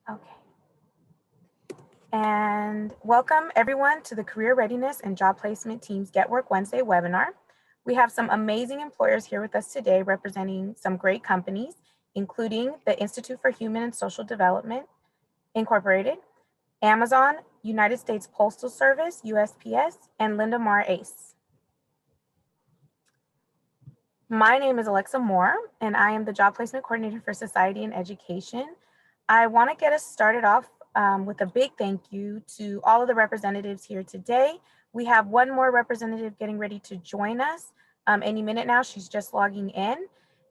Okay. And welcome everyone to the Career Readiness and Job Placement Team's Get Work Wednesday webinar. We have some amazing employers here with us today representing some great companies, including the Institute for Human and Social Development Incorporated, Amazon, United States Postal Service, USPS, and Linda Marr Ace. My name is Alexa Moore, and I am the Job Placement Coordinator for Society and Education. I want to get us started off with a big thank you to all of the representatives here today. We have one more representative getting ready to join us any minute now. She's just logging in.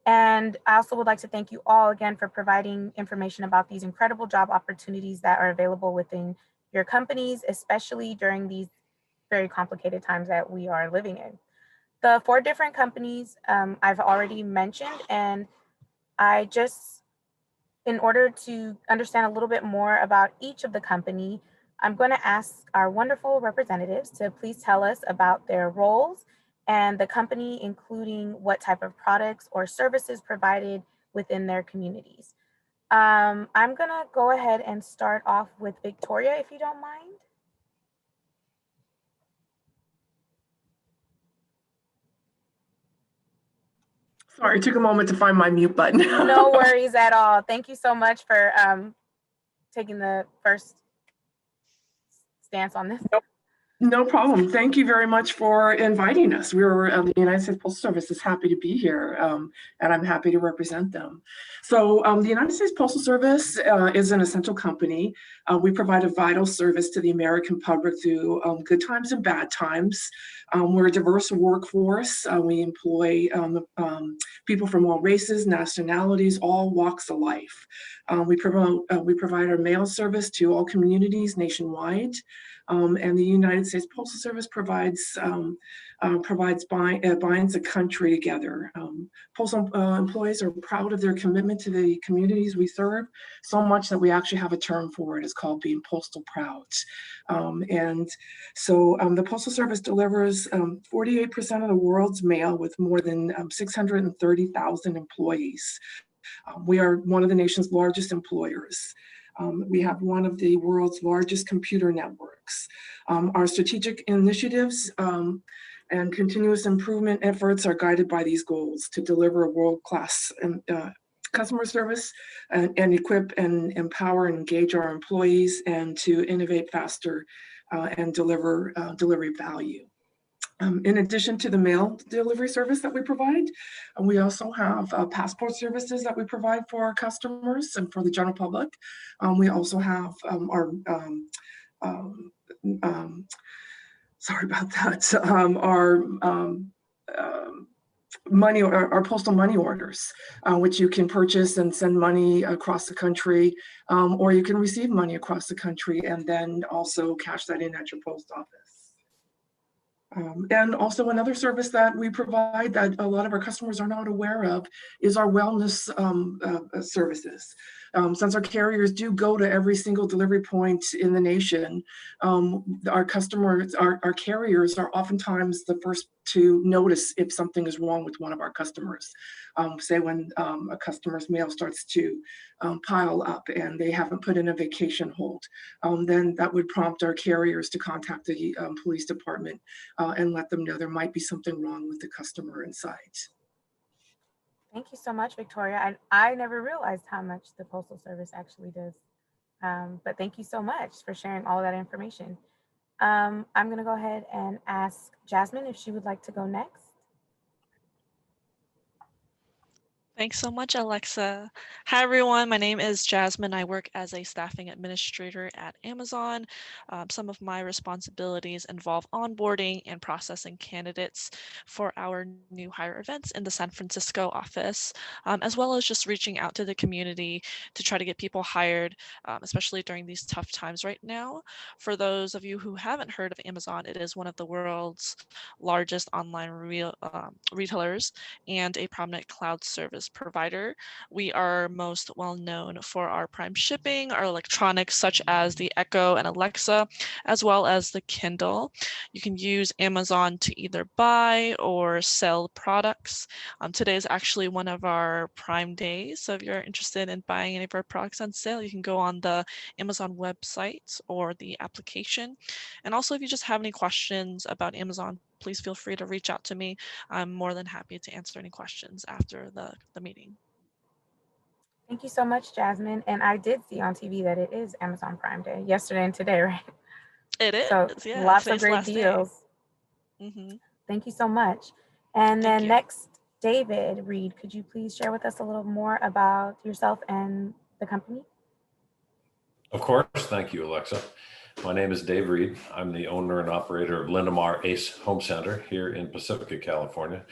And I also would like to thank you all again for providing information about these incredible job opportunities that are available within your companies, especially during these very complicated times that we are living in. The 4 different companies I've already mentioned, and I just, in order to understand a little bit more about each of the company, I'm going to ask our wonderful representatives to please tell us about their roles and the company, including what type of products or services provided within their communities. I'm going to go ahead and start off with Victoria, if you don't mind. Sorry, it took a moment to find my mute button. No worries at all. Thank you so much for taking the first stance on this. No problem. Thank you very much for inviting us. The United States Postal Service is happy to be here, and I'm happy to represent them. So the United States Postal Service is an essential company. We provide a vital service to the American public through good times and bad times. We're a diverse workforce. We employ people from all races, nationalities, all walks of life. We provide our mail service to all communities nationwide. And the United States Postal Service binds the country together. Postal employees are proud of their commitment to the communities we serve, so much that we actually have a term for it. It's called being postal proud. And so the Postal Service delivers 48% of the world's mail with more than 630,000 employees. We are one of the nation's largest employers. We have one of the world's largest computer networks. Our strategic initiatives and continuous improvement efforts are guided by these goals to deliver a world-class customer service and equip and empower and engage our employees, and to innovate faster and deliver delivery value. In addition to the mail delivery service that we provide, we also have passport services that we provide for our customers and for the general public. We also have sorry about that, our postal money orders, which you can purchase and send money across the country, or you can receive money across the country and then also cash that in at your post office. And also another service that we provide that a lot of our customers are not aware of is our wellness services. Since our carriers do go to every single delivery point in the nation, our carriers are oftentimes the first to notice if something is wrong with one of our customers. Say when a customer's mail starts to pile up and they haven't put in a vacation hold, then that would prompt our carriers to contact the police department and let them know there might be something wrong with the customer inside. Thank you so much, Victoria. I never realized how much the Postal Service actually does. But thank you so much for sharing all of that information. I'm going to go ahead and ask Jasmine if she would like to go next. Thanks so much, Alexa. Hi, everyone. My name is Jasmine. I work as a staffing administrator at Amazon. Some of my responsibilities involve onboarding and processing candidates for our new hire events in the San Francisco office, as well as just reaching out to the community to try to get people hired, especially during these tough times right now. For those of you who haven't heard of Amazon, it is one of the world's largest online retailers and a prominent cloud service provider. We are most well known for our Prime shipping, our electronics such as the Echo and Alexa, as well as the Kindle. You can use Amazon to either buy or sell products. Today is actually one of our Prime days, so if you're interested in buying any of our products on sale, you can go on the Amazon website or the application. And also, if you just have any questions about Amazon, please feel free to reach out to me. I'm more than happy to answer any questions after the meeting. Thank you so much, Jasmine. And I did see on TV that it is Amazon Prime Day yesterday and today, right? It is, So yeah. lots of Today's the great last day. deals. Thank you so much. And Thank then you. next, David Reed, could you please share with us a little more about yourself and the company? Of course. Thank you, Alexa. My name is Dave Reed. I'm the owner and operator of Lindemar Ace Home Center here in Pacifica, California.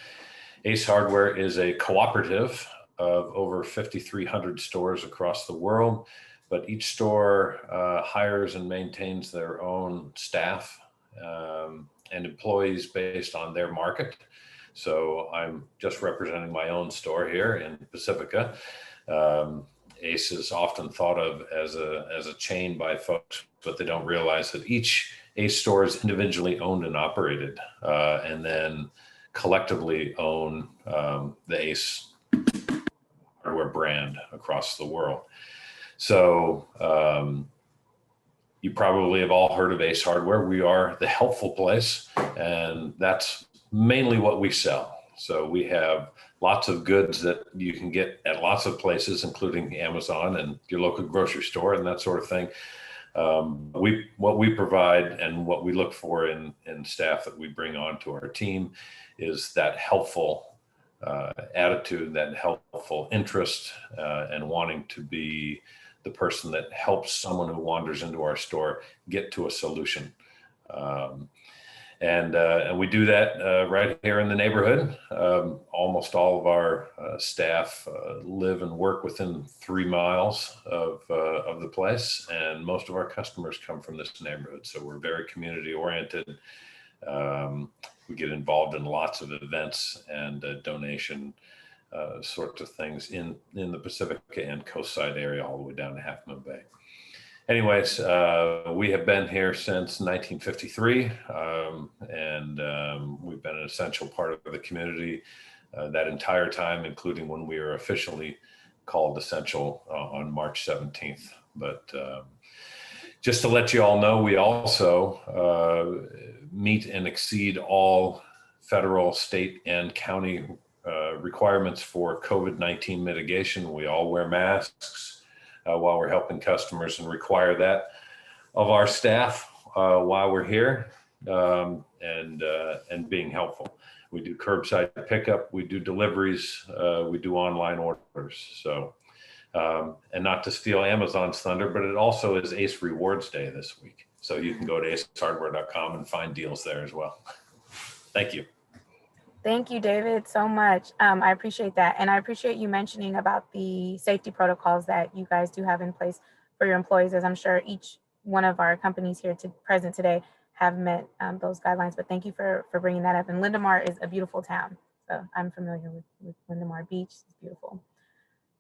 Ace Hardware is a cooperative of over 5,300 stores across the world, but each store hires and maintains their own staff and employees based on their market. So I'm just representing my own store here in Pacifica. Ace is often thought of as a chain by folks, but they don't realize that each Ace store is individually owned and operated, and then collectively own the Ace Hardware brand across the world. So you probably have all heard of Ace Hardware. We are the helpful place, and that's mainly what we sell. So we have lots of goods that you can get at lots of places, including Amazon and your local grocery store and that sort of thing. What we provide and what we look for in staff that we bring onto our team is that helpful attitude, that helpful interest, and wanting to be the person that helps someone who wanders into our store get to a solution. And we do that right here in the neighborhood. Almost all of our staff live and work within 3 miles of the place, and most of our customers come from this neighborhood. So we're very community oriented. We get involved in lots of events and donation sorts of things in the Pacifica and Coastside area, all the way down to Half Moon Bay. Anyways, we have been here since 1953, and we've been an essential part of the community that entire time, including when we were officially called essential on March 17th. But just to let you all know, we also meet and exceed all federal, state, and county requirements for COVID-19 mitigation. We all wear masks while we're helping customers, and require that of our staff while we're here, and being helpful. We do curbside pickup, we do deliveries, we do online orders. So, and not to steal Amazon's thunder, but it also is Ace Rewards Day this week. So you can go to acehardware.com and find deals there as well. Thank you. Thank you, David, so much. I appreciate that. And I appreciate you mentioning about the safety protocols that you guys do have in place for your employees, as I'm sure each one of our companies here present today have met those guidelines. But thank you for bringing that up. And Lindemar is a beautiful town. So I'm familiar with Lindemar Beach. It's beautiful.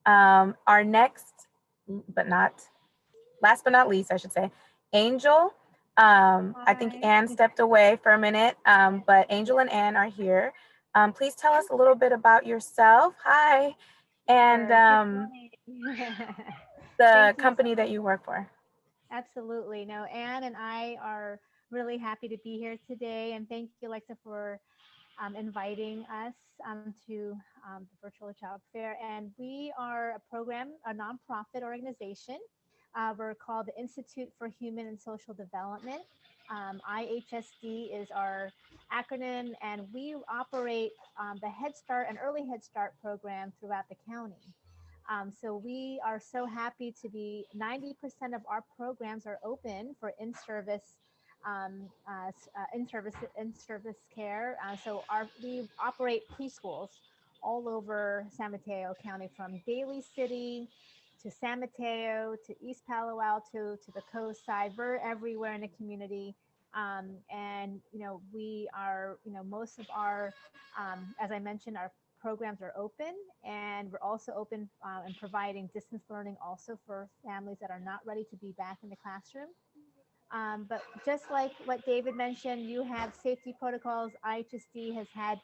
Our next, last but not least, I should say, Angel. I think Anne stepped away for a minute, but Angel and Anne are here. Please tell us a little bit about yourself. Hi. And the company that you work for. Absolutely. No, Anne and I are really happy to be here today. And thank you, Alexa, for inviting us to the virtual job fair. And we are a nonprofit organization. We're called the Institute for Human and Social Development. IHSD is our acronym, and we operate the Head Start and Early Head Start program throughout the county. So we are so happy to be 90% of our programs are open for in-service care. So we operate preschools all over San Mateo County, from Daly City to San Mateo to East Palo Alto to the coast side. We're everywhere in the community. And we are, most of our, as I mentioned, our programs are open, and we're also open and providing distance learning also for families that are not ready to be back in the classroom. But just like what David mentioned, you have safety protocols. IHSD has had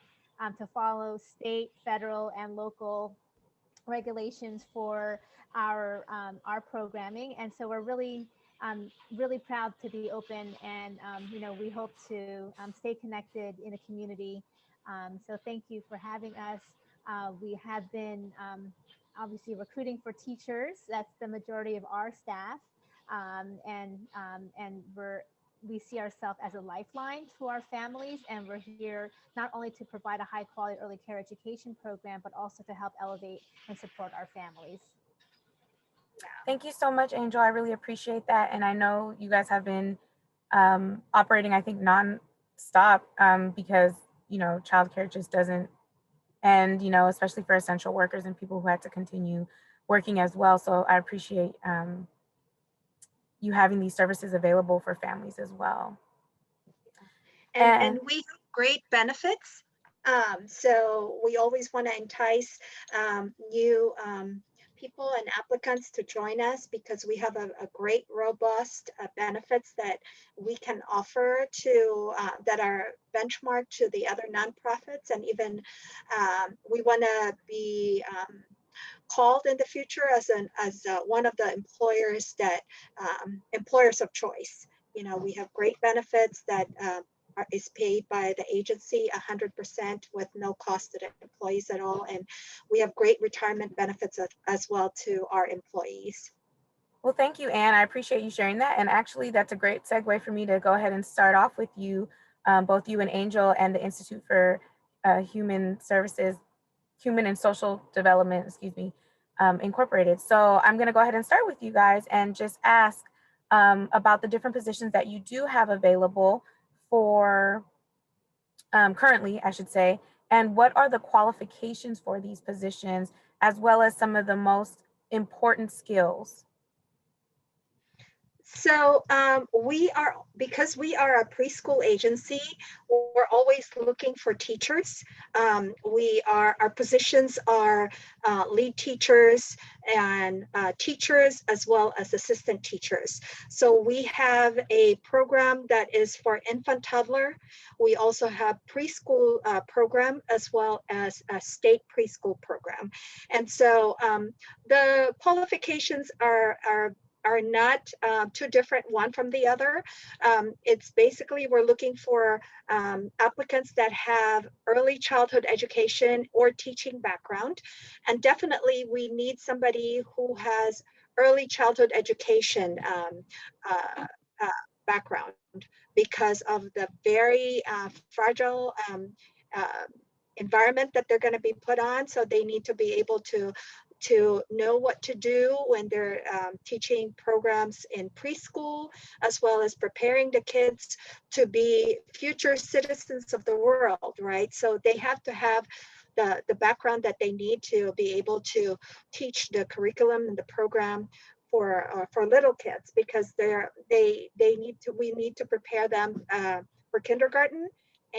to follow state, federal, and local regulations for our programming, and so we're really proud to be open, and we hope to stay connected in the community. So thank you for having us. We have been obviously recruiting for teachers. That's the majority of our staff, and we see ourselves as a lifeline to our families, and we're here not only to provide a high quality early care education program, but also to help elevate and support our families. Thank you so much, Angel. I really appreciate that. And I know you guys have been operating, I think, non-stop because, childcare just doesn't end, especially for essential workers and people who had to continue working as well. So I appreciate you having these services available for families as well. And we have great benefits. So we always want to entice new people and applicants to join us, because we have a great robust benefits that we can offer to that are benchmarked to the other nonprofits. And even we want to be called in the future as one of the employers that employers of choice. We have great benefits that is paid by the agency 100% with no cost to the employees at all. And we have great retirement benefits as well to our employees. Well, thank you, Anne. I appreciate you sharing that. And actually, that's a great segue for me to go ahead and start off with you, both you and Angel, and the Institute for Human and Social Development, Incorporated. So I'm going to go ahead and start with you guys and just ask about the different positions that you do have available for currently, I should say, and what are the qualifications for these positions, as well as some of the most important skills? So because we are a preschool agency, we're always looking for teachers. Our positions are lead teachers and teachers, as well as assistant teachers. So we have a program that is for infant toddler. We also have preschool program, as well as a state preschool program. And so the qualifications are not too different one from the other. It's basically, we're looking for applicants that have early childhood education or teaching background. And definitely we need somebody who has early childhood education background, because of the very fragile environment that they're going to be put on. So they need to be able to know what to do when they're teaching programs in preschool, as well as preparing the kids to be future citizens of the world, right? So they have to have the background that they need to be able to teach the curriculum and the program for little kids, because we need to prepare them for kindergarten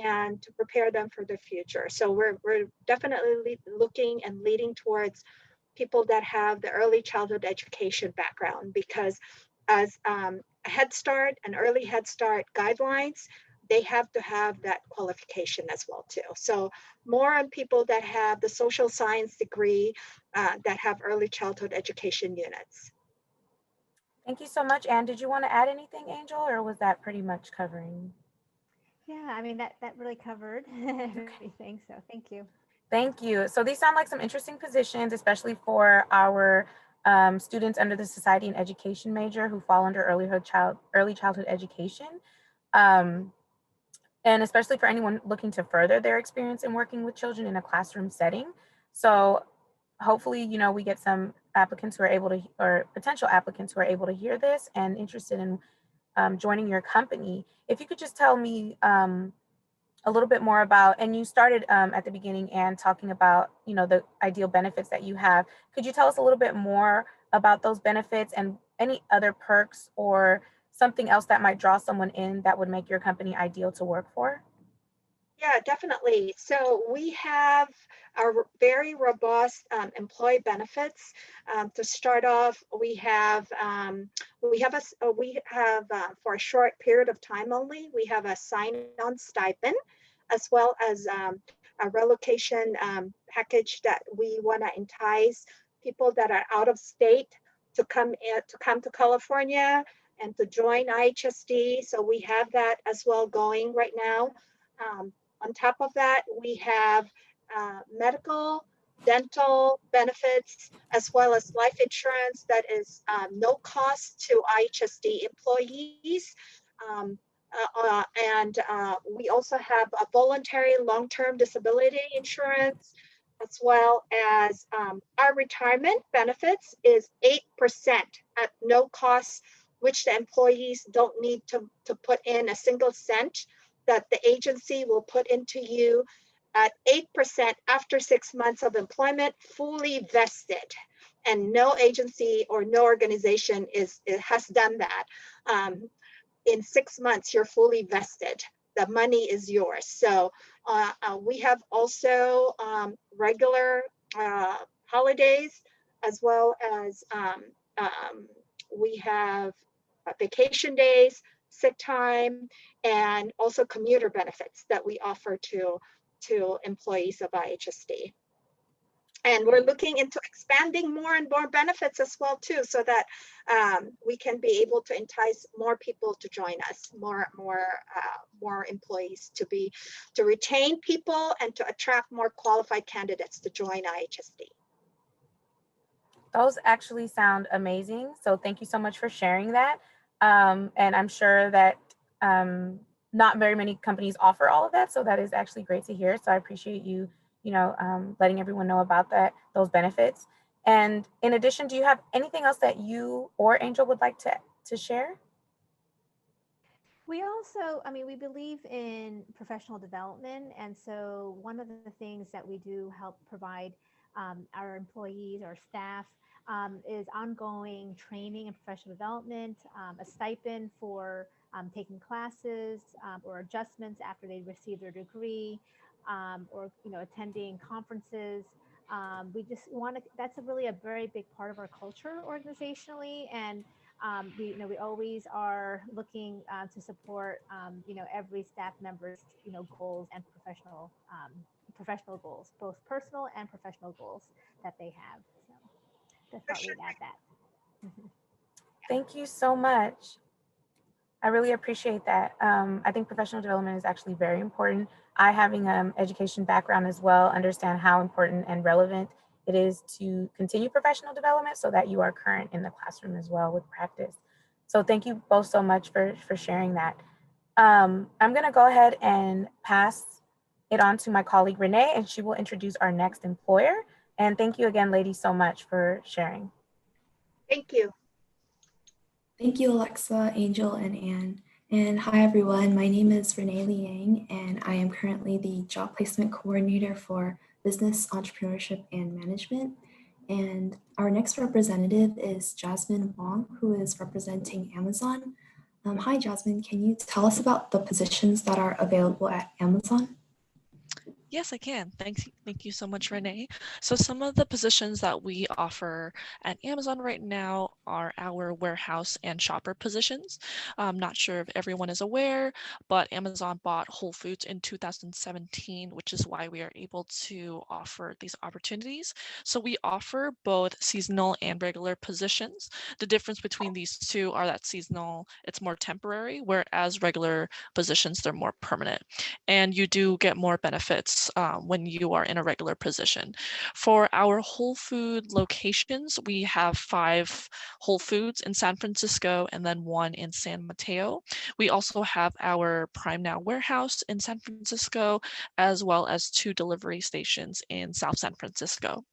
and to prepare them for the future. So we're definitely looking and leading towards people that have the early childhood education background, because as Head Start and early Head Start guidelines, they have to have that qualification as well too. So more on people that have the social science degree that have early childhood education units. Thank you so much, Anne. Did you want to add anything, Angel, or was that pretty much covering? Yeah, I mean, that really covered everything, so thank you. Thank you. So these sound like some interesting positions, especially for our students under the Society and Education major who fall under early childhood education. And especially for anyone looking to further their experience in working with children in a classroom setting. So hopefully, we get some applicants who are able to, or potential applicants who are able to hear this and interested in joining your company. If you could just tell me a little bit more about, and you started at the beginning and talking about, the ideal benefits that you have. Could you tell us a little bit more about those benefits and any other perks or something else that might draw someone in that would make your company ideal to work for? Yeah, definitely. So we have our very robust employee benefits. To start off, for a short period of time only, we have a sign-on stipend, as well as a relocation package that we want to entice people that are out of state to come to California and to join IHSD. So we have that as well going right now. On top of that, we have medical, dental benefits, as well as life insurance that is no cost to IHSD employees. Um, and we also have a voluntary long-term disability insurance, as well as our retirement benefits is 8% at no cost, which the employees don't need to put in a single cent, that the agency will put into you at 8% after 6 months of employment, fully vested. And no agency or no organization has done that. In 6 months, you're fully vested. The money is yours. So we have also regular holidays, as well as we have vacation days, sick time, and also commuter benefits that we offer to employees of IHSD. And we're looking into expanding more and more benefits as well too, so that we can be able to entice more people to join us, more employees to retain people and to attract more qualified candidates to join IHSD. Those actually sound amazing. So thank you so much for sharing that. And I'm sure that not very many companies offer all of that. So that is actually great to hear. So I appreciate you, letting everyone know about those benefits. And in addition, do you have anything else that you or Angel would like to share? We also, I mean, we believe in professional development. And so one of the things that we do help provide our employees, our staff, is ongoing training and professional development, a stipend for taking classes or adjustments after they receive their degree, or attending conferences. We just want to. That's a very big part of our culture organizationally, and we always are looking to support every staff member's goals and professional goals, both personal and professional goals that they have. So just thought we'd add that. Thank you so much. I really appreciate that. I think professional development is actually very important. I, having an education background as well, understand how important and relevant it is to continue professional development so that you are current in the classroom as well with practice. So thank you both so much for sharing that. I'm going to go ahead and pass it on to my colleague Renee, and she will introduce our next employer. And thank you again, ladies, so much for sharing. Thank you. Thank you, Alexa, Angel, and Anne. And hi, everyone. My name is Renee Liang, and I am currently the Job Placement Coordinator for Business, Entrepreneurship, and Management. And our next representative is Jasmine Wong, who is representing Amazon. Hi, Jasmine. Can you tell us about the positions that are available at Amazon? Yes, I can. Thank you so much, Renee. So some of the positions that we offer at Amazon right now are our warehouse and shopper positions. I'm not sure if everyone is aware, but Amazon bought Whole Foods in 2017, which is why we are able to offer these opportunities. So we offer both seasonal and regular positions. The difference between these two are that seasonal, it's more temporary, whereas regular positions, they're more permanent. And you do get more benefits when you are in a regular position. For our Whole Food locations, we have 5 Whole Foods in San Francisco and then 1 in San Mateo. We also have our Prime Now warehouse in San Francisco, as well as 2 delivery stations in South San Francisco.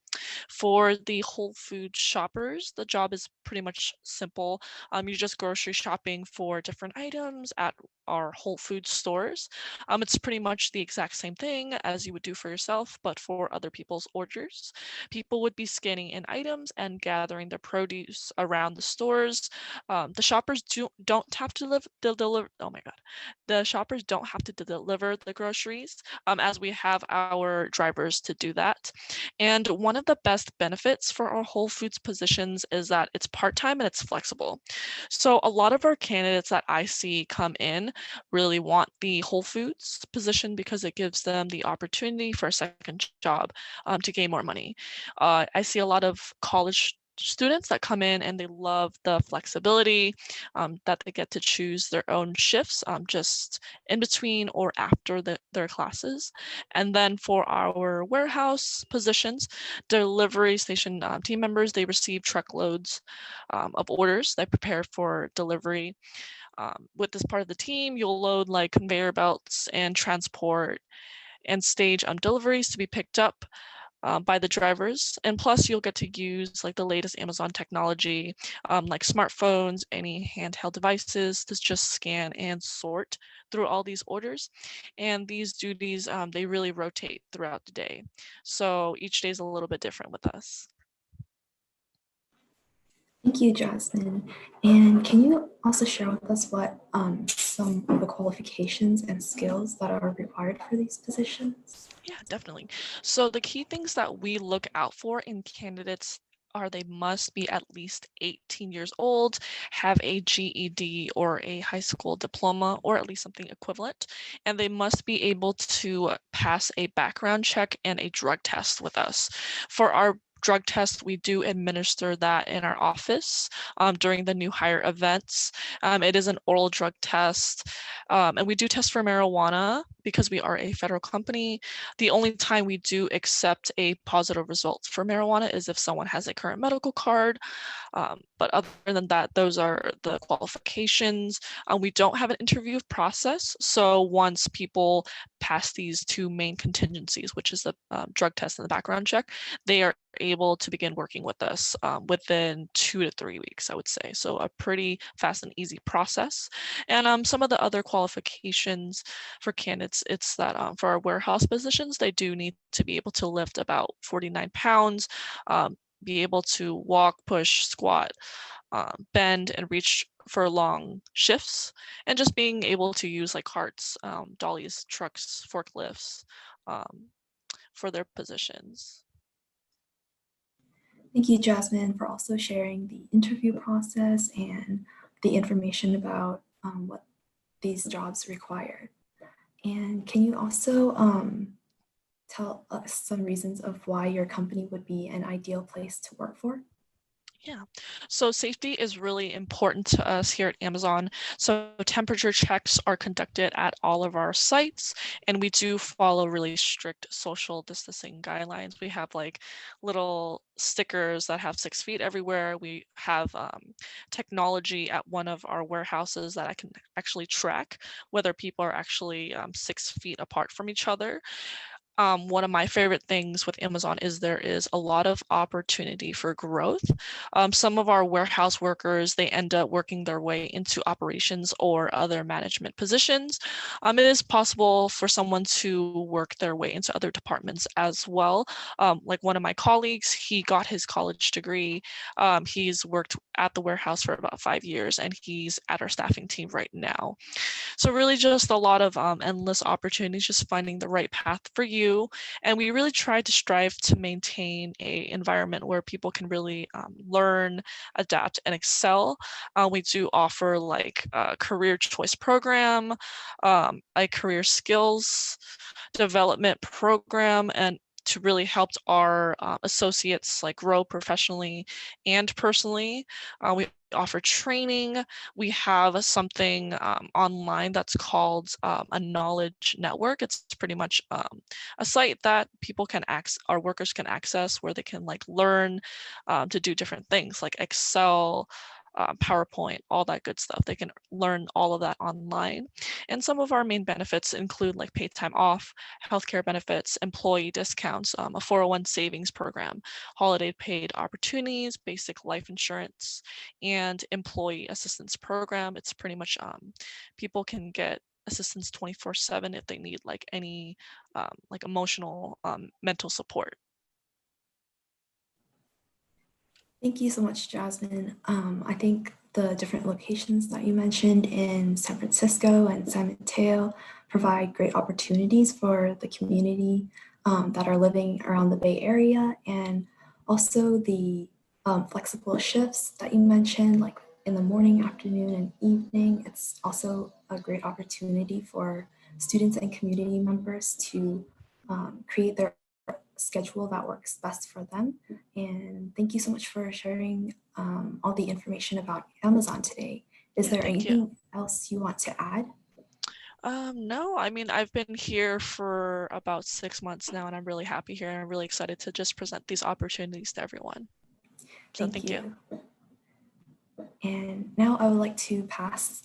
For the Whole Food shoppers, the job is pretty much simple. You're just grocery shopping for different items at our Whole Food stores. It's pretty much the exact same thing as you would do for yourself, but for other people's orders. People would be scanning in items and gathering their produce around the stores. The shoppers don't have to deliver. Oh my God, the shoppers don't have to deliver the groceries, as we have our drivers to do that. And one of the best benefits for our Whole Foods positions is that it's part-time and it's flexible. So a lot of our candidates that I see come in really want the Whole Foods position because it gives them the opportunity for a second job, to gain more money. I see a lot of college students that come in and they love the flexibility, that they get to choose their own shifts, just in between or after their classes. And then for our warehouse positions, delivery station team members, they receive truckloads of orders they prepare for delivery. With this part of the team, you'll load like conveyor belts and transport and stage deliveries to be picked up by the drivers. And plus you'll get to use like the latest Amazon technology, like smartphones, any handheld devices to just scan and sort through all these orders. And these duties, they really rotate throughout the day. So each day is a little bit different with us. Thank you, Jasmine. And can you also share with us what some of the qualifications and skills that are required for these positions? Yeah, definitely. So the key things that we look out for in candidates are they must be at least 18 years old, have a GED or a high school diploma, or at least something equivalent, and they must be able to pass a background check and a drug test with us. For our drug test, we do administer that in our office during the new hire events. It is an oral drug test, and we do test for marijuana because we are a federal company. The only time we do accept a positive result for marijuana is if someone has a current medical card. But other than that, those are the qualifications. We don't have an interview process. So once people pass these two main contingencies, which is the drug test and the background check, they are able to begin working with us within 2 to 3 weeks, I would say. So a pretty fast and easy process. And some of the other qualifications for candidates, it's that for our warehouse positions, they do need to be able to lift about 49 pounds, be able to walk, push, squat, bend, and reach for long shifts, and just being able to use like carts, dollies, trucks, forklifts for their positions. Thank you, Jasmine, for also sharing the interview process and the information about what these jobs require. And can you also tell us some reasons of why your company would be an ideal place to work for? Yeah, so safety is really important to us here at Amazon. So temperature checks are conducted at all of our sites, and we do follow really strict social distancing guidelines. We have like little stickers that have 6 feet everywhere. We have technology at one of our warehouses that I can actually track whether people are actually 6 feet apart from each other. One of my favorite things with Amazon is there is a lot of opportunity for growth. Some of our warehouse workers, they end up working their way into operations or other management positions. It is possible for someone to work their way into other departments as well. Like one of my colleagues, he got his college degree. He's worked at the warehouse for about 5 years, and he's at our staffing team right now. So really just a lot of endless opportunities, just finding the right path for you. And we really try to strive to maintain a environment where people can really learn, adapt, and excel. We do offer like a career choice program, a career skills development program, and to really help our associates like grow professionally and personally. We offer training. We have something online that's called a knowledge network. It's pretty much a site that people can access, our workers can access, where they can like learn to do different things like Excel, PowerPoint, all that good stuff. They can learn all of that online. And some of our main benefits include like paid time off, healthcare benefits, employee discounts, a 401 savings program, holiday paid opportunities, basic life insurance, and employee assistance program. It's pretty much people can get assistance 24/7 if they need like any like emotional mental support. Thank you so much, Jasmine. I think the different locations that you mentioned in San Francisco and San Mateo provide great opportunities for the community that are living around the Bay Area, and also the flexible shifts that you mentioned, like in the morning, afternoon, and evening. It's also a great opportunity for students and community members to create their schedule that works best for them. And thank you so much for sharing all the information about Amazon today. Is there Thank you. anything else you want to add? No, I mean, I've been here for about 6 months now, and I'm really happy here. And I'm really excited to just present these opportunities to everyone. So thank you. And now I would like to pass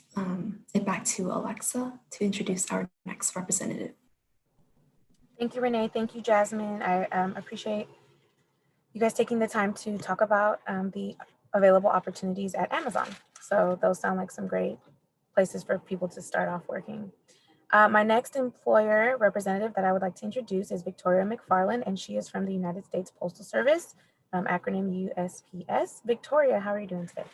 it back to Alexa to introduce our next representative. Thank you, Renee. Thank you, Jasmine. I appreciate you guys taking the time to talk about the available opportunities at Amazon. So those sound like some great places for people to start off working. My next employer representative that I would like to introduce is Victoria McFarland, and she is from the United States Postal Service, acronym USPS. Victoria, how are you doing today?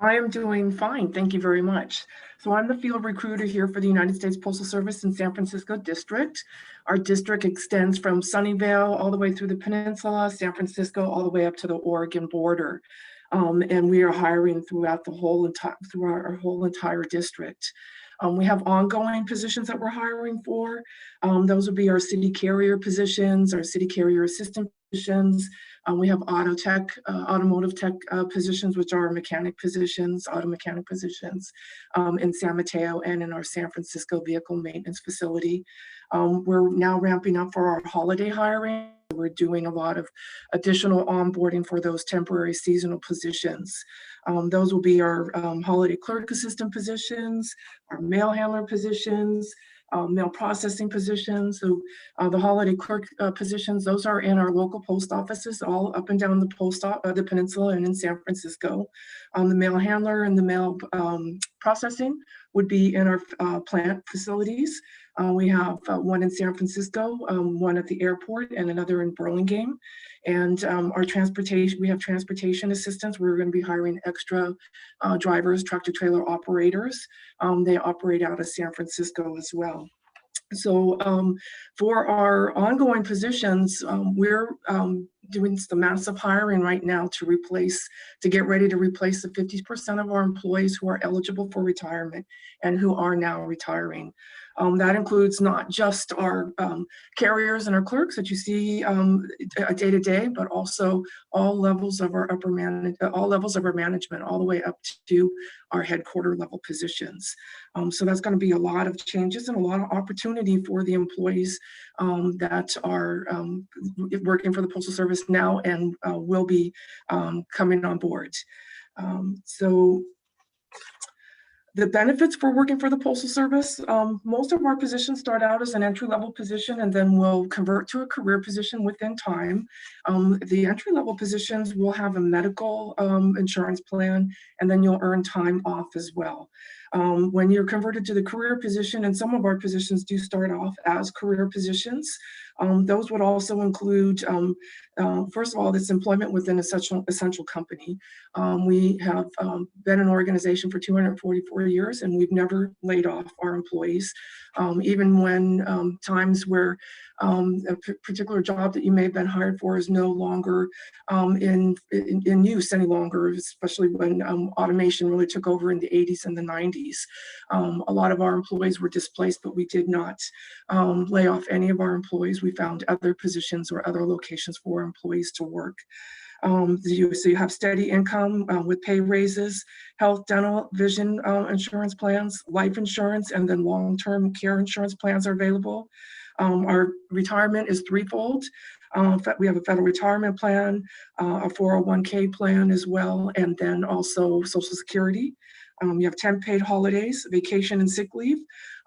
I am doing fine, thank you very much. So I'm the field recruiter here for the United States Postal Service in San Francisco District. Our district extends from Sunnyvale all the way through the peninsula, San Francisco, all the way up to the Oregon border. And we are hiring throughout the whole our whole entire district. We have ongoing positions that we're hiring for. Those would be our city carrier positions, our city carrier assistant positions. We have automotive tech positions, which are mechanic positions, auto mechanic positions in San Mateo and in our San Francisco vehicle maintenance facility. We're now ramping up for our holiday hiring. We're doing a lot of additional onboarding for those temporary seasonal positions. Those will be our holiday clerk assistant positions, our mail handler positions, mail processing positions. So the holiday clerk positions, those are in our local post offices, all up and down the peninsula and in San Francisco. The mail handler and the mail processing would be in our plant facilities. We have one in San Francisco, one at the airport, and another in Burlingame. And our transportation, we have transportation assistants. We're going to be hiring extra drivers, tractor trailer operators. They operate out of San Francisco as well. So for our ongoing positions, we're doing some massive hiring right now to get ready to replace the 50% of our employees who are eligible for retirement and who are now retiring. That includes not just our carriers and our clerks that you see day to day, but also all levels of our management, all the way up to our headquarter level positions. So that's going to be a lot of changes and a lot of opportunity for the employees that are working for the Postal Service now and will be coming on board. So the benefits for working for the Postal Service, most of our positions start out as an entry-level position and then will convert to a career position within time. The entry-level positions will have a medical insurance plan, and then you'll earn time off as well. When you're converted to the career position, and some of our positions do start off as career positions, those would also include, first of all, this employment within an essential company. We have been an organization for 244 years, and we've never laid off our employees, even when times where a particular job that you may have been hired for is no longer in use any longer, especially when automation really took over in the 80s and the 90s. A lot of our employees were displaced, but we did not lay off any of our employees. We found other positions or other locations for our employees to work. So you have steady income with pay raises, health, dental, vision insurance plans, life insurance, and then long-term care insurance plans are available. Our retirement is threefold. We have a federal retirement plan, a 401k plan as well, and then also Social Security. You have 10 paid holidays, vacation and sick leave.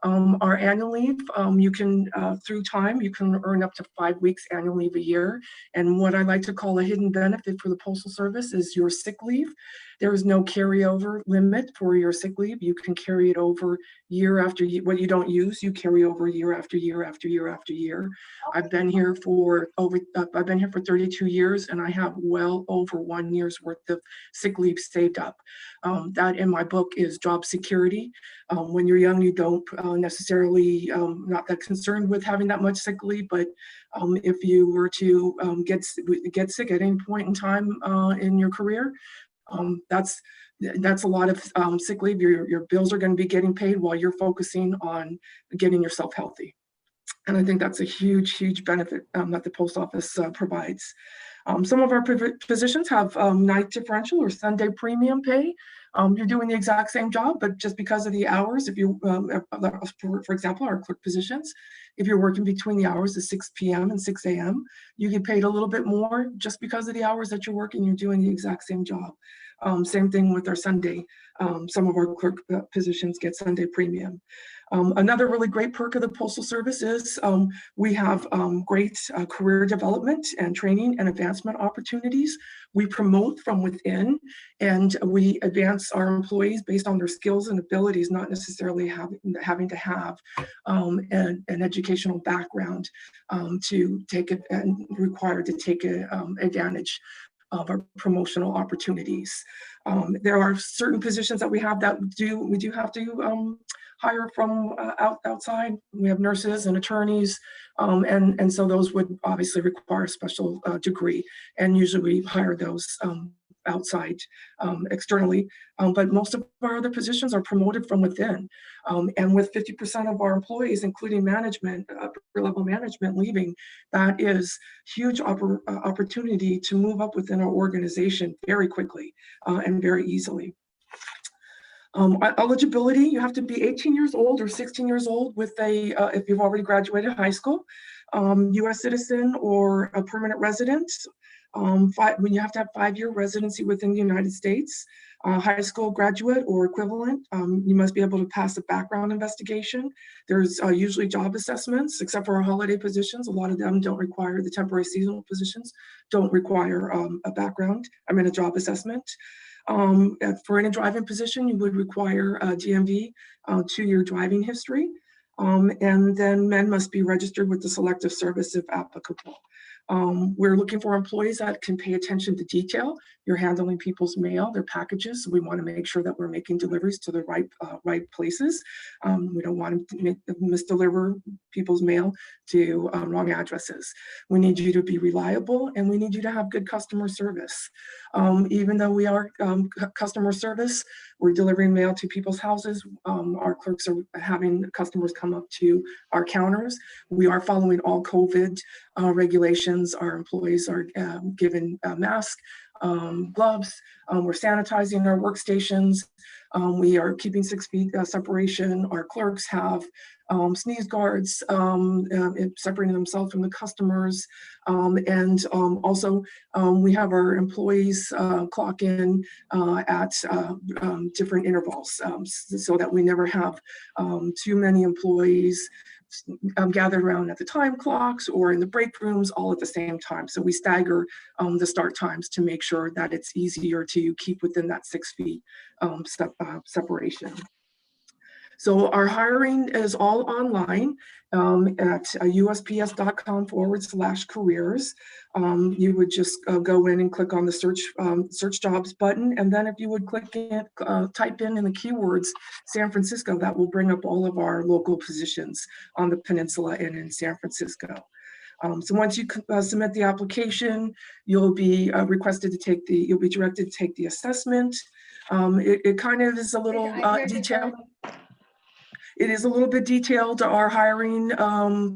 Our annual leave, you can, through time, you can earn up to 5 weeks annual leave a year. And what I like to call a hidden benefit for the Postal Service is your sick leave. There is no carryover limit for your sick leave. You can carry it over year after year. What you don't use, you carry over year after year after year after year. I've been here for 32 years, and I have well over 1 year's worth of sick leave saved up. That in my book is job security. When you're young, you don't necessarily not that concerned with having that much sick leave, but if you were to get sick at any point in time in your career, that's a lot of sick leave. Your bills are going to be getting paid while you're focusing on getting yourself healthy. And I think that's a huge, huge benefit that the post office provides. Some of our positions have night differential or Sunday premium pay. You're doing the exact same job, but just because of the hours, if you, for example, our clerk positions, if you're working between the hours of 6 p.m. and 6 a.m., you get paid a little bit more just because of the hours that you're working. You're doing the exact same job. Same thing with our Sunday. Some of our clerk positions get Sunday premium. Another really great perk of the Postal Service is we have great career development and training and advancement opportunities. We promote from within, and we advance our employees based on their skills and abilities, not necessarily having to have an educational background to take it and required to take advantage of our promotional opportunities. There are certain positions that we have that we do have to hire from outside. We have nurses and attorneys, and so those would obviously require a special degree, and usually we hire those outside externally, but most of our other positions are promoted from within. And with 50% of our employees, including management, upper level management leaving, that is huge opportunity to move up within our organization very quickly and very easily. Eligibility, you have to be 18 years old or 16 years old with if you've already graduated high school, US citizen or a permanent resident. When you have to have 5-year residency within the United States, high school graduate or equivalent, you must be able to pass a background investigation. There's usually job assessments, except for our holiday positions. A lot of them don't require, the temporary seasonal positions don't require a job assessment. For any driving position, you would require a DMV, 2-year driving history. And then men must be registered with the Selective Service if applicable. We're looking for employees that can pay attention to detail. You're handling people's mail, their packages. So we want to make sure that we're making deliveries to the right places. We don't want to misdeliver people's mail to wrong addresses. We need you to be reliable, and we need you to have good customer service. Even though we are customer service, we're delivering mail to people's houses. Our clerks are having customers come up to our counters. We are following all COVID regulations. Our employees are given masks, gloves. We're sanitizing our workstations. We are keeping 6 feet separation. Our clerks have sneeze guards, separating themselves from the customers. And also we have our employees clock in at different intervals so that we never have too many employees gathered around at the time clocks or in the break rooms all at the same time. So we stagger the start times to make sure that it's easier to keep within that 6 feet separation. So our hiring is all online at usps.com/careers. You would just go in and click on the search jobs button. And then if you would type in the keywords San Francisco, that will bring up all of our local positions on the peninsula and in San Francisco. So once you submit the application, you'll be directed to take the assessment. It kind of is a little detailed. It is a little bit detailed, our hiring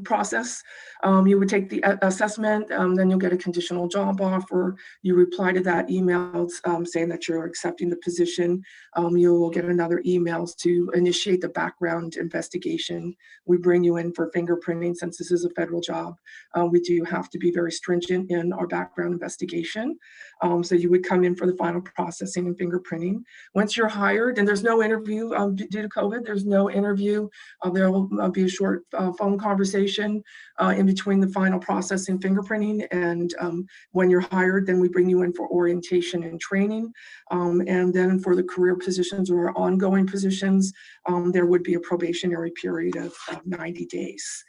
process. You would take the assessment, then you'll get a conditional job offer. You reply to that email saying that you're accepting the position. You will get another email to initiate the background investigation. We bring you in for fingerprinting since this is a federal job. We do have to be very stringent in our background investigation. So you would come in for the final processing and fingerprinting. Once you're hired, and there's no interview due to COVID, there's no interview. There will be a short phone conversation in between the final processing fingerprinting. And when you're hired, then we bring you in for orientation and training. And then for the career positions or ongoing positions, there would be a probationary period of 90 days.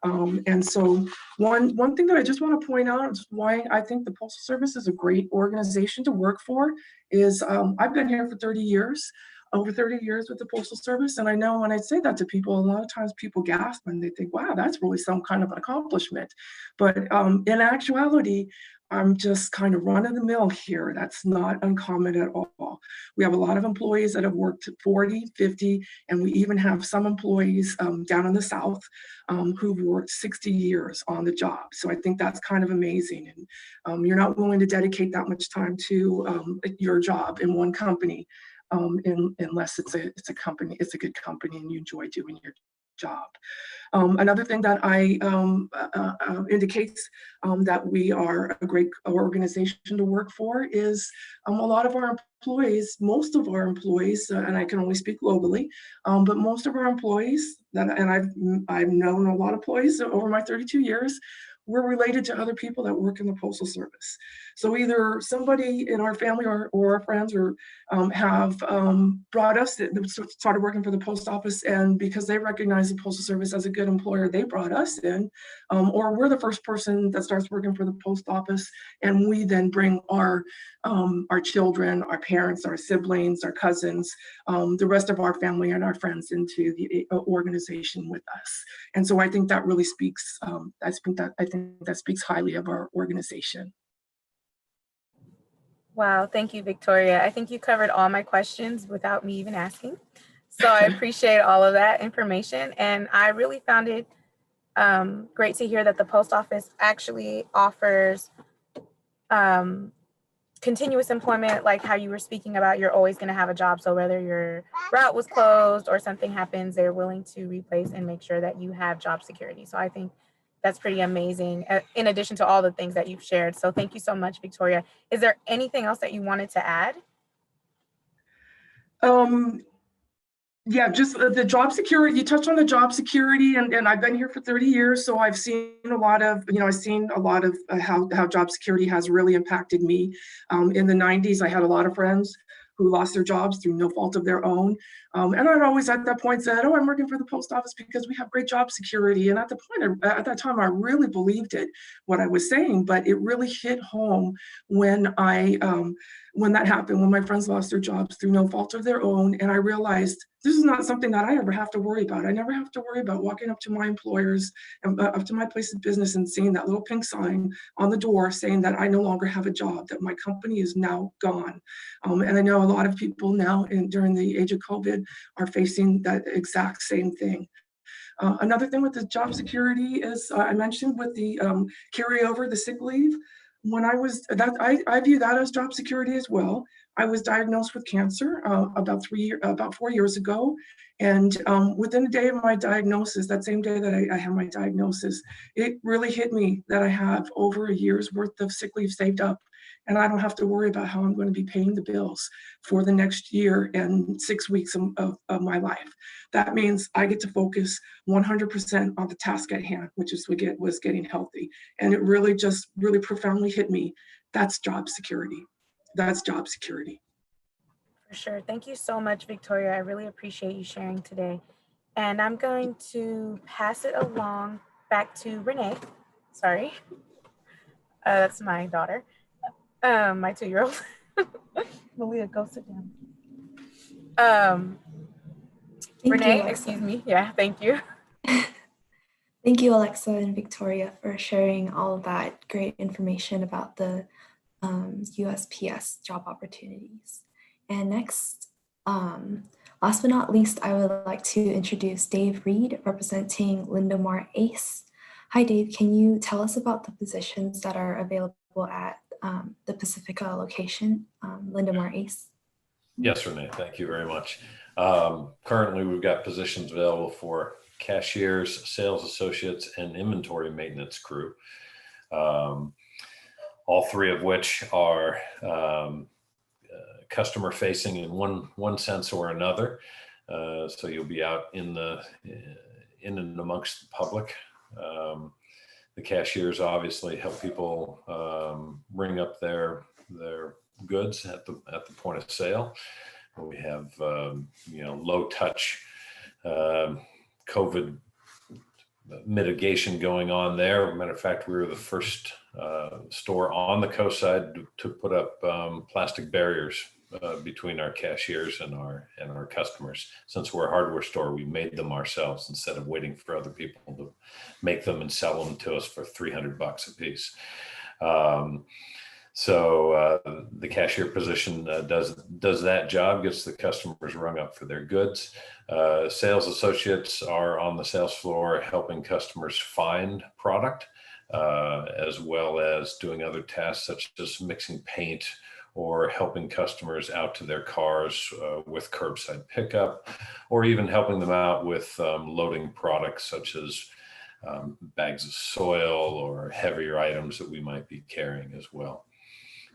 And so one thing that I just want to point out is why I think the Postal Service is a great organization to work for is I've been here for 30 years, over 30 years with the Postal Service. And I know when I say that to people, a lot of times people gasp and they think, wow, that's really some kind of an accomplishment. But in actuality, I'm just kind of run of the mill here. That's not uncommon at all. We have a lot of employees that have worked 40, 50, and we even have some employees down in the South who've worked 60 years on the job. So I think that's kind of amazing. And you're not willing to dedicate that much time to your job in one company unless it's a company, it's a good company and you enjoy doing your job. Another thing that indicates that we are a great organization to work for is a lot of our employees, most of our employees, and I can only speak globally, but most of our employees, and I've known a lot of employees over my 32 years, we're related to other people that work in the Postal Service. So either somebody in our family or our friends have brought us, started working for the post office, and because they recognize the Postal Service as a good employer, they brought us in, or we're the first person that starts working for the post office, and we then bring our children, our parents, our siblings, our cousins, the rest of our family and our friends into the organization with us. And so I think that really speaks, I think that speaks highly of our organization. Wow, thank you, Victoria. I think you covered all my questions without me even asking. So I appreciate all of that information. And I really found it great to hear that the post office actually offers continuous employment, like how you were speaking about, you're always going to have a job. So whether your route was closed or something happens, they're willing to replace and make sure that you have job security. So I think that's pretty amazing, in addition to all the things that you've shared. So thank you so much, Victoria. Is there anything else that you wanted to add? Yeah, just the job security, you touched on the job security, and I've been here for 30 years. So I've seen a lot of, how job security has really impacted me. In the 90s, I had a lot of friends who lost their jobs through no fault of their own. And I'd always at that point said, oh, I'm working for the post office because we have great job security. And at that time, I really believed it, what I was saying, but it really hit home when that happened, when my friends lost their jobs through no fault of their own. And I realized this is not something that I ever have to worry about. I never have to worry about walking up to my employers and up to my place of business and seeing that little pink sign on the door saying that I no longer have a job, that my company is now gone. And I know a lot of people now during the age of COVID are facing that exact same thing. Another thing with the job security is I mentioned with the carryover, the sick leave. When I view that as job security as well. I was diagnosed with cancer about 4 years ago. And within a day of my diagnosis, that same day that I had my diagnosis, it really hit me that I have over a year's worth of sick leave saved up. And I don't have to worry about how I'm going to be paying the bills for the next year and 6 weeks of my life. That means I get to focus 100% on the task at hand, which was getting healthy. And it really profoundly hit me. That's job security. That's job security. For sure. Thank you so much, Victoria. I really appreciate you sharing today. And I'm going to pass it along back to Renee. Sorry. That's my daughter. My 2-year-old. Malia, go sit down. Renee, excuse me. Yeah, thank you. Thank you, Alexa and Victoria, for sharing all of that great information about the USPS job opportunities. And next, last but not least, I would like to introduce Dave Reed, representing Lindomar ACE. Hi, Dave. Can you tell us about the positions that are available at the Pacifica location, Linda Moore Ace? Yes, Renee, thank you very much. Currently, we've got positions available for cashiers, sales associates, and inventory maintenance crew. All three of which are customer facing in one sense or another. So you'll be out in and amongst the public. The cashiers obviously help people ring up their goods at the point of sale. We have low touch COVID mitigation going on there. Matter of fact, we were the first store on the coast side to put up plastic barriers between our cashiers and our customers. Since we're a hardware store, we made them ourselves instead of waiting for other people to make them and sell them to us for $300 a piece. So the cashier position does that job, gets the customers rung up for their goods. Sales associates are on the sales floor helping customers find product, as well as doing other tasks such as mixing paint or helping customers out to their cars with curbside pickup, or even helping them out with loading products such as bags of soil or heavier items that we might be carrying as well.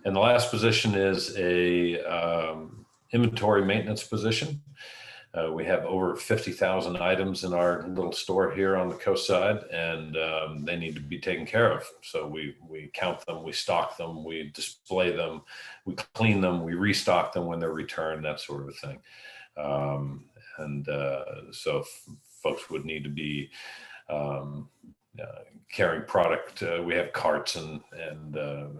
And the last position is a inventory maintenance position. We have over 50,000 items in our little store here on the coast side, and they need to be taken care of. So we count them, we stock them, we display them, we clean them, we restock them when they're returned, that sort of thing. So folks would need to be carrying product. We have carts and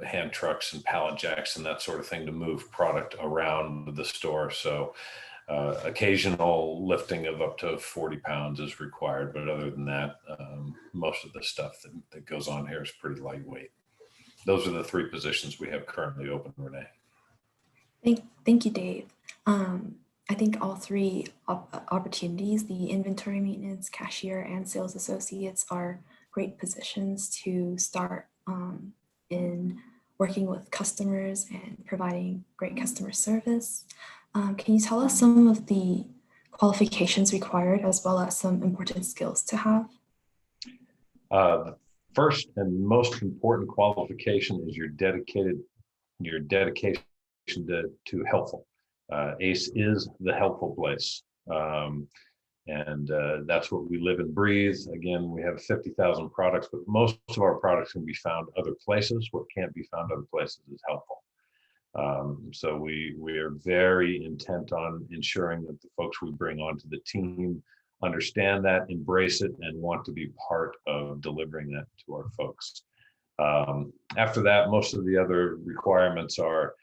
hand trucks and pallet jacks and that sort of thing to move product around the store. So occasional lifting of up to 40 pounds is required, but other than that, most of the stuff that goes on here is pretty lightweight. Those are the three positions we have currently open, Renee. Thank you, Dave. I think all three opportunities, the inventory maintenance, cashier, and sales associates, are great positions to start in working with customers and providing great customer service. Can you tell us some of the qualifications required as well as some important skills to have? First and most important qualification is your dedication to helpful. ACE is the helpful place. And that's what we live and breathe. Again, we have 50,000 products, but most of our products can be found other places. What can't be found other places is helpful. So we are very intent on ensuring that the folks we bring onto the team understand that, embrace it, and want to be part of delivering that to our folks. After that, most of the other requirements are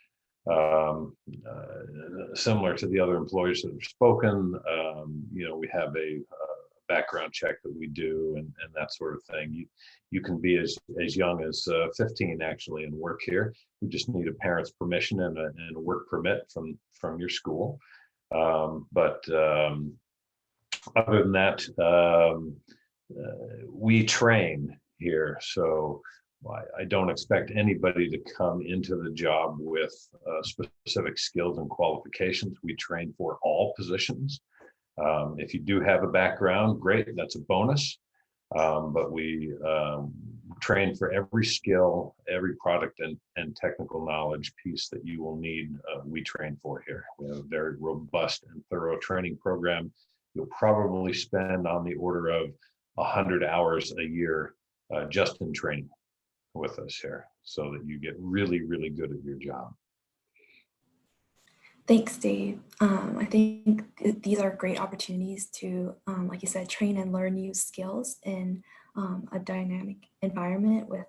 similar to the other employers that have spoken. We have a background check that we do and that sort of thing. You can be as young as 15 actually and work here. We just need a parent's permission and a work permit from your school. But other than that, we train here. So I don't expect anybody to come into the job with specific skills and qualifications. We train for all positions. If you do have a background, great, that's a bonus. But we train for every skill, every product and technical knowledge piece that you will need, we train for here. We have a very robust and thorough training program. You'll probably spend on the order of 100 hours a year just in training with us here so that you get really, really good at your job. Thanks, Dave. I think these are great opportunities to, like you said, train and learn new skills in a dynamic environment with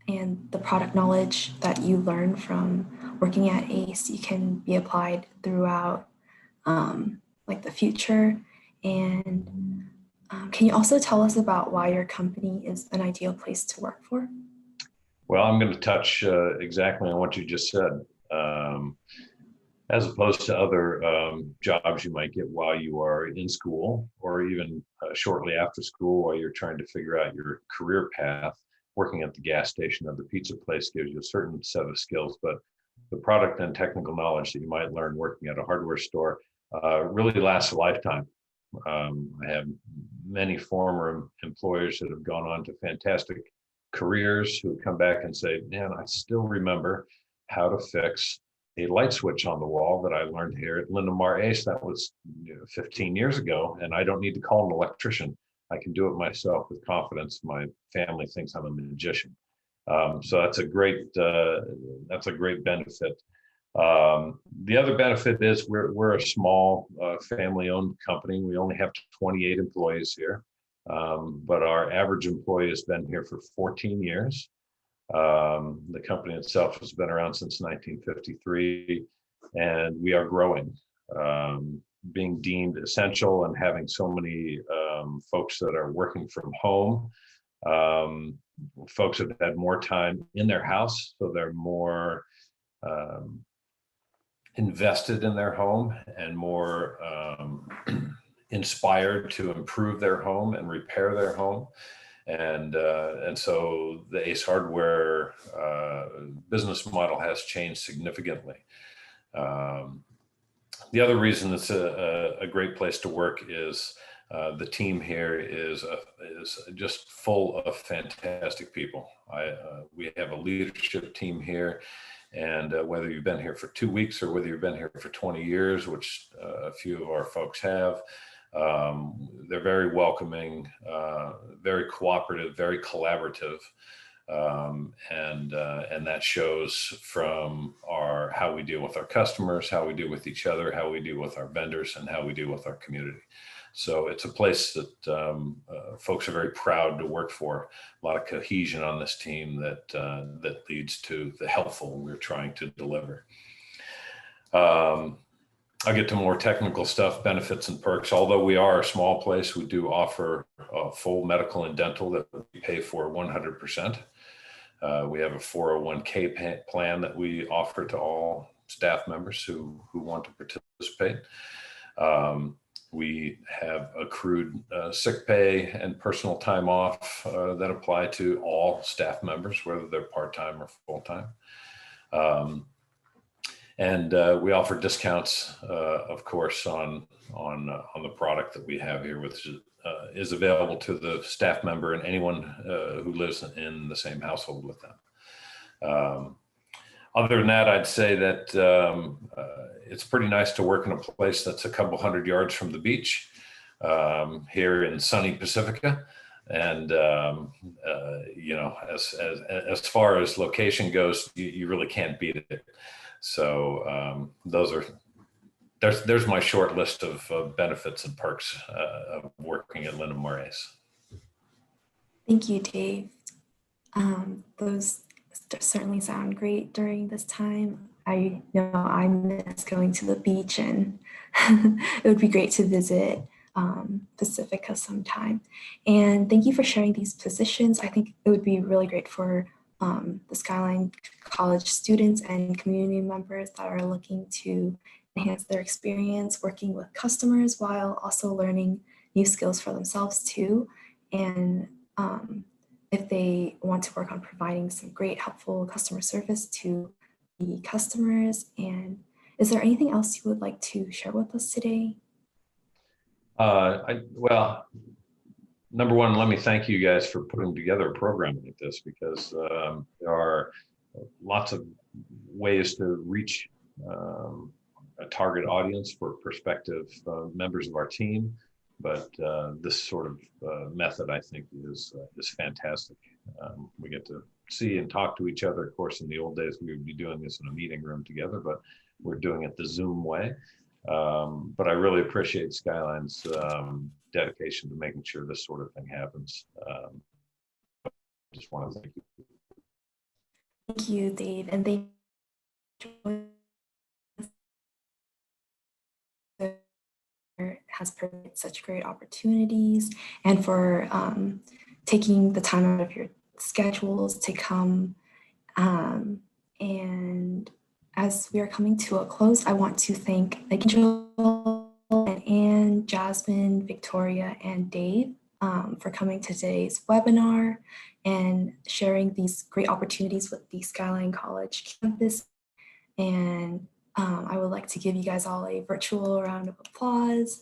and the product knowledge that you learn from working at ACE, you can be applied throughout like the future. And can you also tell us about why your company is an ideal place to work for? Well, I'm going to touch exactly on what you just said. As opposed to other jobs you might get while you are in school or even shortly after school while you're trying to figure out your career path. Working at the gas station or the pizza place gives you a certain set of skills, but the product and technical knowledge that you might learn working at a hardware store really lasts a lifetime. I have many former employers that have gone on to fantastic careers who come back and say, man, I still remember how to fix a light switch on the wall that I learned here at Linamar Ace. That was 15 years ago, and I don't need to call an electrician. I can do it myself with confidence. My family thinks I'm a magician. So that's a great benefit. The other benefit is we're a small family-owned company. We only have 28 employees here, but our average employee has been here for 14 years. The company itself has been around since 1953, and we are growing. Being deemed essential and having so many folks that are working from home, folks have had more time in their house, so they're more invested in their home and more inspired to improve their home and repair their home. And so the Ace Hardware business model has changed significantly. The other reason it's a great place to work is the team here is just full of fantastic people. We have a leadership team here, and whether you've been here for 2 weeks or whether you've been here for 20 years, which a few of our folks have, they're very welcoming, very cooperative, very collaborative. And that shows from how we deal with our customers, how we deal with each other, how we deal with our vendors, and how we deal with our community. So it's a place that folks are very proud to work for. A lot of cohesion on this team that leads to the helpful we're trying to deliver. I'll get to more technical stuff, benefits and perks. Although we are a small place, we do offer a full medical and dental that we pay for 100%. We have a 401k plan that we offer to all staff members who want to participate. We have accrued sick pay and personal time off that apply to all staff members, whether they're part-time or full-time. And we offer discounts, of course, on the product that we have here, which is available to the staff member and anyone who lives in the same household with them. Other than that, I'd say that it's pretty nice to work in a place that's a couple hundred yards from the beach here in sunny Pacifica. And you know, as far as location goes, you really can't beat it. So there's my short list of benefits and perks of working at Linamar Ace. Thank you, Dave. Those certainly sound great during this time. I know I miss going to the beach, and it would be great to visit Pacifica sometime. And thank you for sharing these positions. I think it would be really great for the Skyline College students and community members that are looking to enhance their experience working with customers while also learning new skills for themselves too. And if they want to work on providing some great helpful customer service to the customers. And is there anything else you would like to share with us today? Well, number one, let me thank you guys for putting together a program like this, because there are lots of ways to reach a target audience for prospective members of our team. But this sort of method, I think, is fantastic. We get to see and talk to each other. Of course, in the old days, we would be doing this in a meeting room together, but we're doing it the Zoom way. But I really appreciate Skyline's dedication to making sure this sort of thing happens. I just want to thank you. Thank you, Dave, and thank you. Has provided such great opportunities, and for taking the time out of your schedules to come. And as we are coming to a close, I want to thank Angel and Anne, Jasmine, Victoria, and Dave for coming to today's webinar and sharing these great opportunities with the Skyline College campus. And I would like to give you guys all a virtual round of applause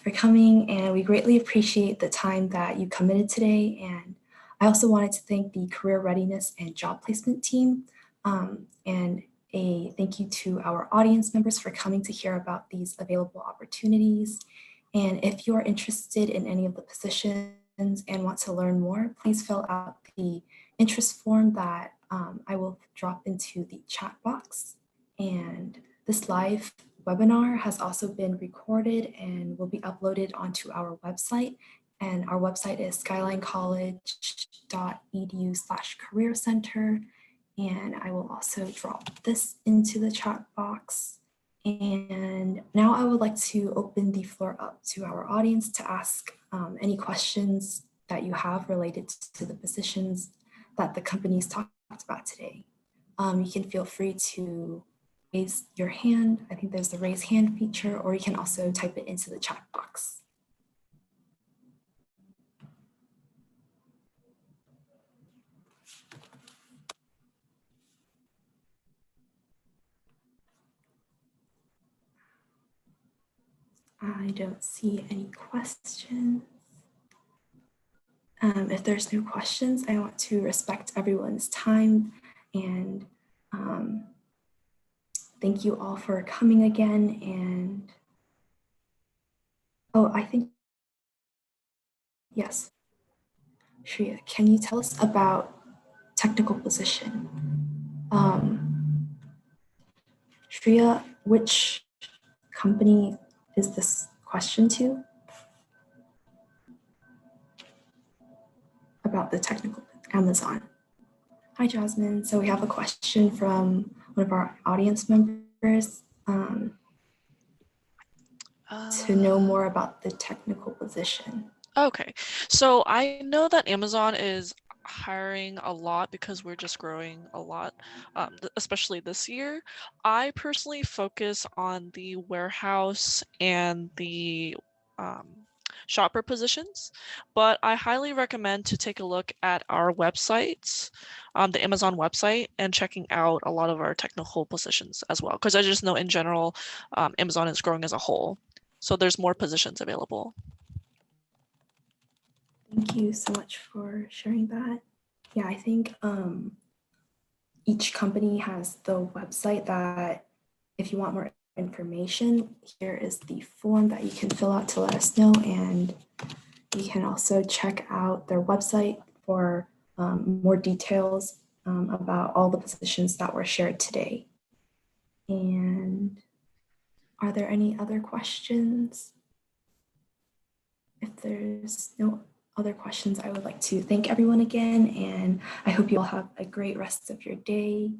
for coming, and we greatly appreciate the time that you committed today. And I also wanted to thank the Career Readiness and Job Placement team, and a thank you to our audience members for coming to hear about these available opportunities. And if you're interested in any of the positions and want to learn more, please fill out the interest form that I will drop into the chat box. And this live webinar has also been recorded and will be uploaded onto our website. And our website is skylinecollege.edu/career center. And I will also drop this into the chat box. And now I would like to open the floor up to our audience to ask any questions that you have related to the positions that the companies talked about today. You can feel free to raise your hand. I think there's the raise hand feature, or you can also type it into the chat box. I don't see any questions. If there's no questions, I want to respect everyone's time and thank you all for coming again. And oh, I think, yes. Shreya, can you tell us about technical position? Shreya, which company is this question to? About the technical, Amazon. Hi, Jasmine. So we have a question from one of our audience members to know more about the technical position. Okay, so I know that Amazon is hiring a lot because we're just growing a lot, especially this year. I personally focus on the warehouse and the shopper positions, but I highly recommend to take a look at our websites, the Amazon website, and checking out a lot of our technical positions as well, because I just know in general, Amazon is growing as a whole. So there's more positions available. Thank you so much for sharing that. Yeah, I think each company has the website that if you want more information, here is the form that you can fill out to let us know. And you can also check out their website for more details about all the positions that were shared today. And are there any other questions? If there's no other questions, I would like to thank everyone again, and I hope you all have a great rest of your day.